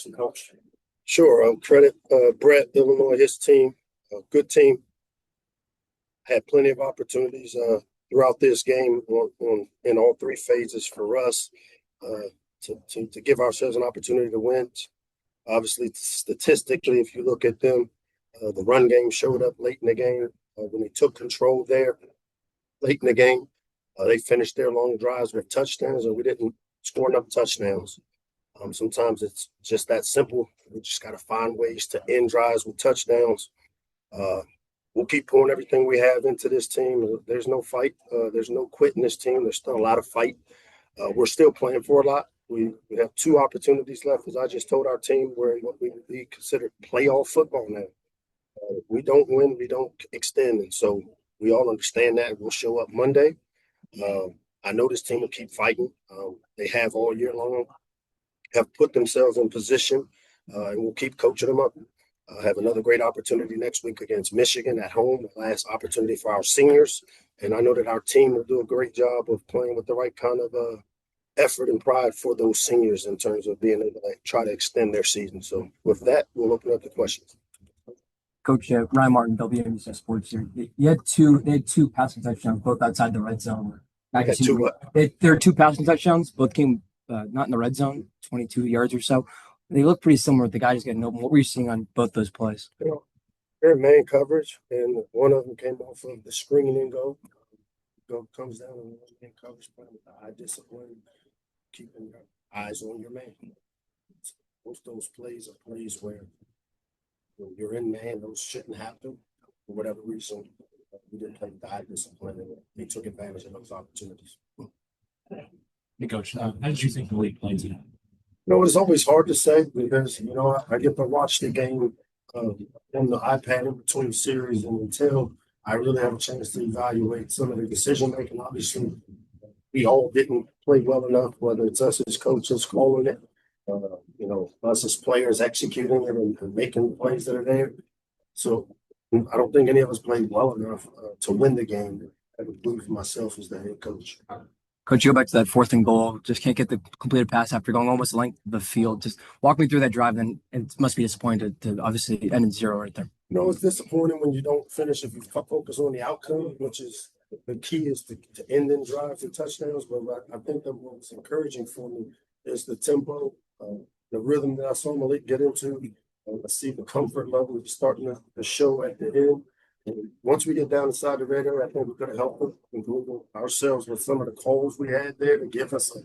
question, Coach. Sure. Credit Brett, Illinois, his team, a good team. Had plenty of opportunities throughout this game in all three phases for us uh, to give ourselves an opportunity to win. Obviously, statistically, if you look at them, the run game showed up late in the game when they took control there late in the game. They finished their long drives with touchdowns, and we didn't score enough touchdowns. Sometimes it's just that simple. We just got to find ways to end drives with touchdowns. Uh, we'll keep pouring everything we have into this team. There's no fight. There's no quit in this team. There's still a lot of fight. We're still playing for a lot. We have two opportunities left, as I just told our team. We're in what we consider playoff football now. We don't win, we don't extend. And so we all understand that. We'll show up Monday. I know this team will keep fighting. They have all year long, have put themselves in position, and we'll keep coaching them up. Have another great opportunity next week against Michigan at home, the last opportunity for our seniors. And I know that our team will do a great job of playing with the right kind of effort and pride for those seniors in terms of being able to try to extend their season. So with that, we'll open up the questions. Coach Ryan Martin, WNBC Sports here. They had two passing touchdowns, both outside the red zone. There are two passing touchdowns, both came not in the red zone, 22 yards or so. They look pretty similar. The guy just getting open. What were you seeing on both those plays? They're man coverage, and one of them came off of the screen and go comes down and man coverage, playing with the eye discipline, keeping your eyes on your man. Most of those plays are plays where when you're in man, those shouldn't happen for whatever reason. We didn't play with the eye discipline, and they took advantage of those opportunities. Hey, Coach, how did you think the league played tonight? It's always hard to say because, I get to watch the game on the iPad in between series, and until I really have a chance to evaluate some of the decision making, obviously, we all didn't play well enough, whether it's us as coaches calling it, us as players executing it and making the plays that are there. So I don't think any of us played well enough to win the game. I would believe for myself as the head coach. Coach, you go back to that fourth and goal. Just can't get the completed pass after going almost the length of the field. Just walk me through that drive, and it must be disappointing to obviously end in 0 right there. It's disappointing when you don't finish if you focus on the outcome, which is the key is to end in drives and touchdowns. But I think that what was encouraging for me is the tempo, the rhythm that I saw Malik get into. I see the comfort level starting to show at the end. And once we get down inside the red area, I think we could have helped ourselves with some of the calls we had there to give us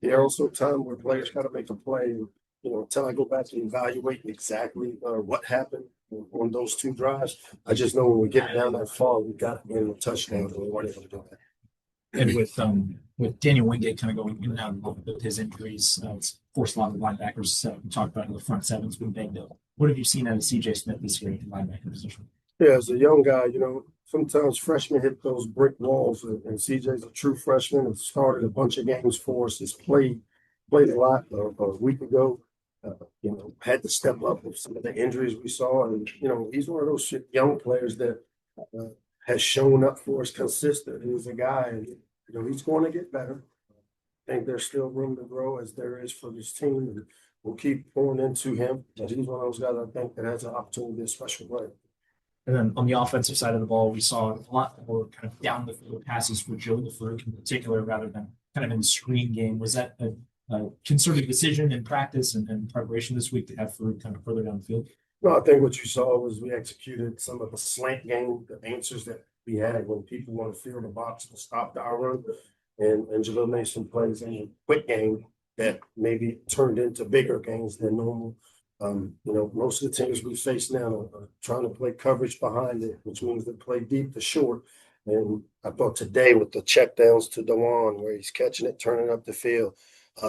there also time where players got to make a play. Until I go back and evaluate exactly what happened on those two drives, I just know when we get down that far, we got to get a touchdown, and we weren't able to do that. And with Daniel Wingate kind of going in and out with his injuries, it's forced a lot of linebackers. We talked about in the front sevens being banged up. What have you seen out of CJ Smith this year in linebacker position? Yeah, as a young guy, sometimes freshmen hit those brick walls, and CJ's a true freshman. Has started a bunch of games for us. Has played a lot a week ago. Had to step up with some of the injuries we saw, and he's one of those young players that has shown up for us consistent. He's a guy, and he's going to get better. I think there's still room to grow as there is for this team, and we'll keep pouring into him. He's one of those guys I think that has an opportunity to be a special player. And then on the offensive side of the ball, we saw a lot more kind of down the field passes for Joe LaFleur in particular, rather than kind of in the screen game. Was that a concerted decision in practice and preparation this week to have Farouk kind of further down the field? No, I think what you saw was we executed some of the slant game, the answers that we had when people want to field the box to stop our run. And Jalil made some plays in a quick game that maybe turned into bigger games than normal. Most of the teams we face now are trying to play coverage behind it, which means they play deep to short. And I thought today with the checkdowns to Dewan, where he's catching it, turning up the field,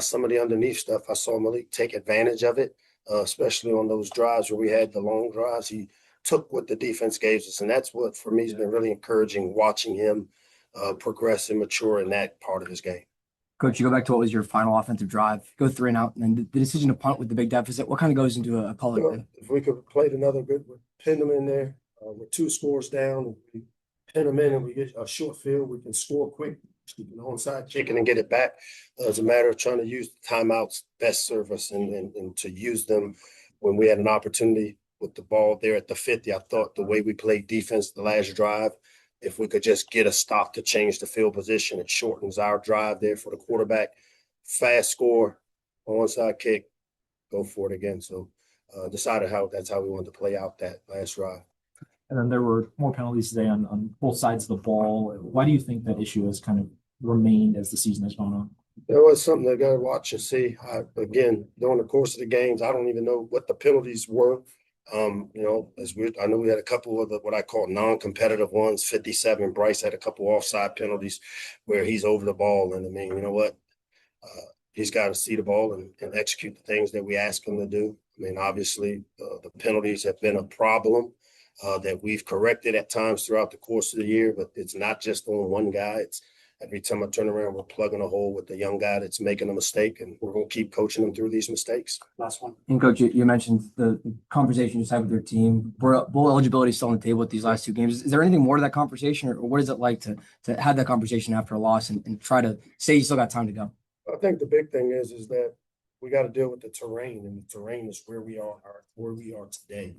some of the underneath stuff, I saw Malik take advantage of it, especially on those drives where we had the long drives. He took what the defense gave us, and that's what, for me, has been really encouraging, watching him progress and mature in that part of his game. Coach, you go back to what was your final offensive drive, go 3 and out, and then the decision to punt with the big deficit. What kind of goes into a call like that? If we could have played another good, we'd pin them in there with 2 scores down. We pin them in and we get a short field. We can score quick onside kicking and get it back. It's a matter of trying to use the timeouts best serve us and to use them when we had an opportunity with the ball there at the 50. I thought the way we played defense the last drive, if we could just get a stop to change the field position, it shortens our drive there for the quarterback. Fast score, onside kick, go for it again. So decided that's how we wanted to play out that last drive. And then there were more penalties today on both sides of the ball. Why do you think that issue has kind of remained as the season has gone on? There was something I got to watch and see. Again, during the course of the games, I don't even know what the penalties were. I know we had a couple of what I call non-competitive ones. 57, Bryce had a couple offside penalties where he's over the ball. And I mean, you know what? He's got to see the ball and execute the things that we ask him to do. I mean, obviously, the penalties have been a problem that we've corrected at times throughout the course of the year, but it's not just on one guy. It's every time I turn around, we're plugging a hole with the young guy that's making a mistake, and we're going to keep coaching them through these mistakes. Last one. And Coach, you mentioned the conversation you just had with your team. Bowl eligibility is still on the table with these last two games. Is there anything more to that conversation, or what is it like to have that conversation after a loss and try to say you still got time to go? I think the big thing is that we got to deal with the terrain, and the terrain is where we are today.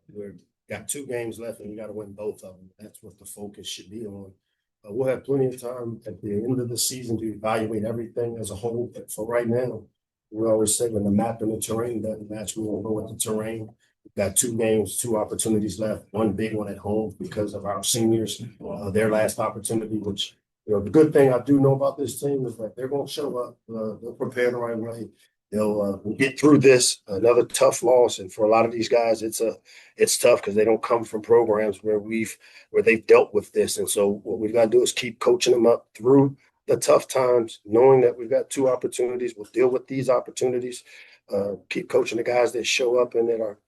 We've got 2 games left, and we got to win both of them. That's what the focus should be on. We'll have plenty of time at the end of the season to evaluate everything as a whole. But for right now, we always say when the map and the terrain doesn't match, we won't go with the terrain. We've got 2 games, 2 opportunities left, one big one at home because of our seniors, their last opportunity, which, the good thing I do know about this team is that they're going to show up. They'll prepare the right way. They'll get through this, another tough loss. And for a lot of these guys, it's tough because they don't come from programs where they've dealt with this. And so what we've got to do is keep coaching them up through the tough times, knowing that we've got 2 opportunities. We'll deal with these opportunities. Keep coaching the guys that show up and that are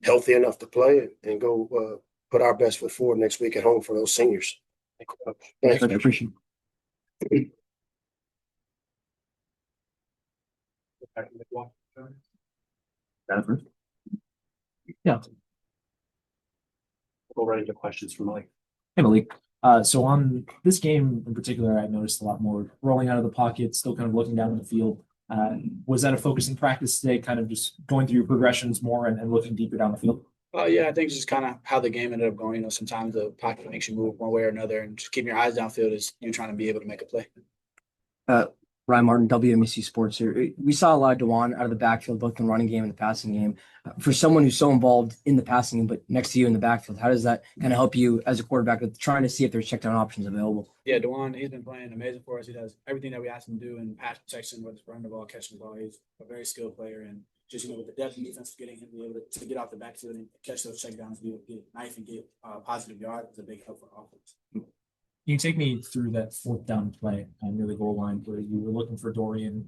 healthy enough to play and go put our best foot forward next week at home for those seniors. Thanks. I appreciate it. Yeah. We'll go right into questions from Mike. Hey, Malik. So on this game in particular, I noticed a lot more rolling out of the pocket, still kind of looking down the field. Was that a focus in practice today, kind of just going through your progressions more and looking deeper down the field? Yeah, I think it's just kind of how the game ended up going. Sometimes the pocket makes you move one way or another, and just keeping your eyes downfield is you trying to be able to make a play. Ryan Martin, WMEC Sports here. We saw a lot of Dewan out of the backfield, both in the running game and the passing game. For someone who's so involved in the passing game, but next to you in the backfield, how does that kind of help you as a quarterback with trying to see if there's check down options available? Yeah, Dewan, he's been playing amazing for us. He does everything that we ask him to do in pass protection, whether it's running the ball, catching the ball. He's a very skilled player, and just with the depth and defense getting him to be able to get off the backfield and catch those check downs, be able to get knife and get positive yards is a big help for offense. Can you take me through that 4th down play near the goal line where you were looking for Dorian?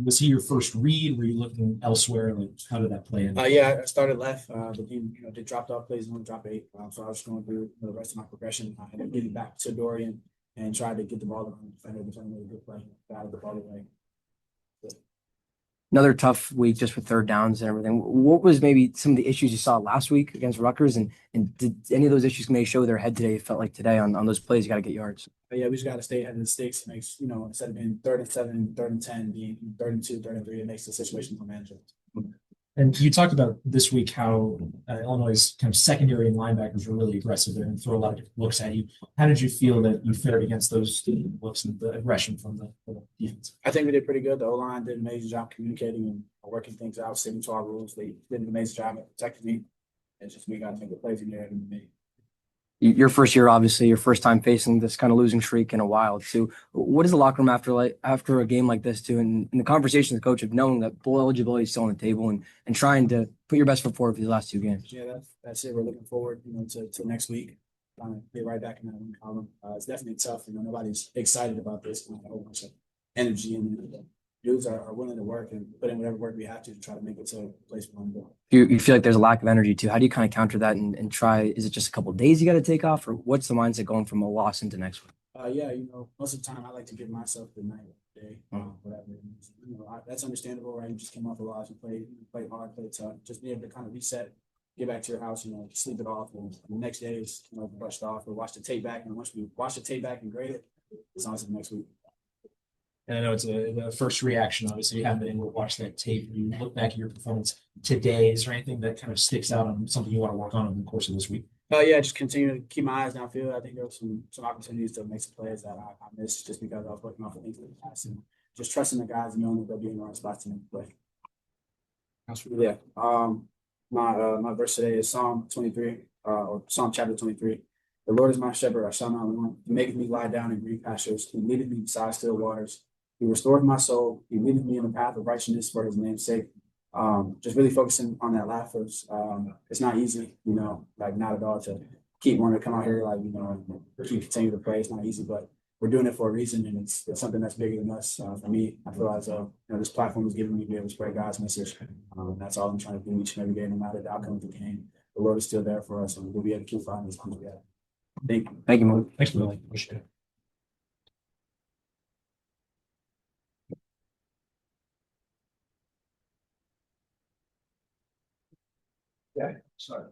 Was he your first read? Were you looking elsewhere? Like, how did that play in? Yeah, I started left, but then they dropped off plays and drop 8. So I was going through the rest of my progression and getting back to Dorian and tried to get the ball around the defender. Defender made a good play, got out of the ball away. Another tough week just with 3rd downs and everything. What was maybe some of the issues you saw last week against Rutgers? And did any of those issues maybe show their head today? It felt like today on those plays, you got to get yards. But yeah, we just got to stay ahead of the stakes. It makes, instead of being 3rd and 7, 3rd and 10, being 3rd and 2, 3rd and 3, it makes the situation more manageable. And you talked about this week how Illinois' kind of secondary and linebackers were really aggressive there and throw a lot of different looks at you. How did you feel that you fared against those looks and the aggression from the defense? I think we did pretty good. The O-line did an amazing job communicating and working things out, sticking to our rules. They did an amazing job at protecting me. It's just we got to make the plays in there and me. Your first year, obviously, your first time facing this kind of losing streak in a while too. What is the locker room after a game like this too? And the conversation with the coach of knowing that bowl eligibility is still on the table and trying to put your best foot forward for these last 2 games. Yeah, that's it. We're looking forward, to next week. Trying to get right back in that win column. It's definitely tough. Nobody's excited about this. A whole bunch of energy and dudes are willing to work and put in whatever work we have to try to make it to a place we want to go. You feel like there's a lack of energy too. How do you kind of counter that and try? Is it just a couple of days you got to take off, or what's the mindset going from a loss into next week? Yeah, most of the time I like to give myself the night or day, whatever. That's understandable, right? You just came off a loss, you played hard, played tough. Just be able to kind of reset, get back to your house, sleep it off, and the next day is brushed off or watch the tape back. And once we watch the tape back and grade it, it's honestly next week. And I know it's the first reaction, obviously, you haven't been able to watch that tape. You look back at your performance today. Is there anything that kind of sticks out on something you want to work on over the course of this week? Yeah, just continue to keep my eyes downfield. I think there were some opportunities to make some plays that I missed just because I was working off the things in the past and just trusting the guys and knowing that they'll be in the right spots to make the play. Yeah. My verse today is Psalm 23, or Psalm chapter 23. The Lord is my shepherd, I shall not want. He maketh me lie down in green pastures. He leadeth me beside still waters. He restored my soul. He leadeth me in the path of righteousness for his name's sake. Just really focusing on that last verse. It's not easy, like not at all to keep wanting to come out here, like, and keep continuing to pray. It's not easy, but we're doing it for a reason, and it's something that's bigger than us. For me, I feel as though this platform is giving me to be able to spread God's message. That's all I'm trying to do each and every day, no matter the outcome of the game. The Lord is still there for us, and we'll be able to keep finding this together. Thank you. Thank you, Mo. Thanks, Billy. Appreciate it. Yeah, sorry.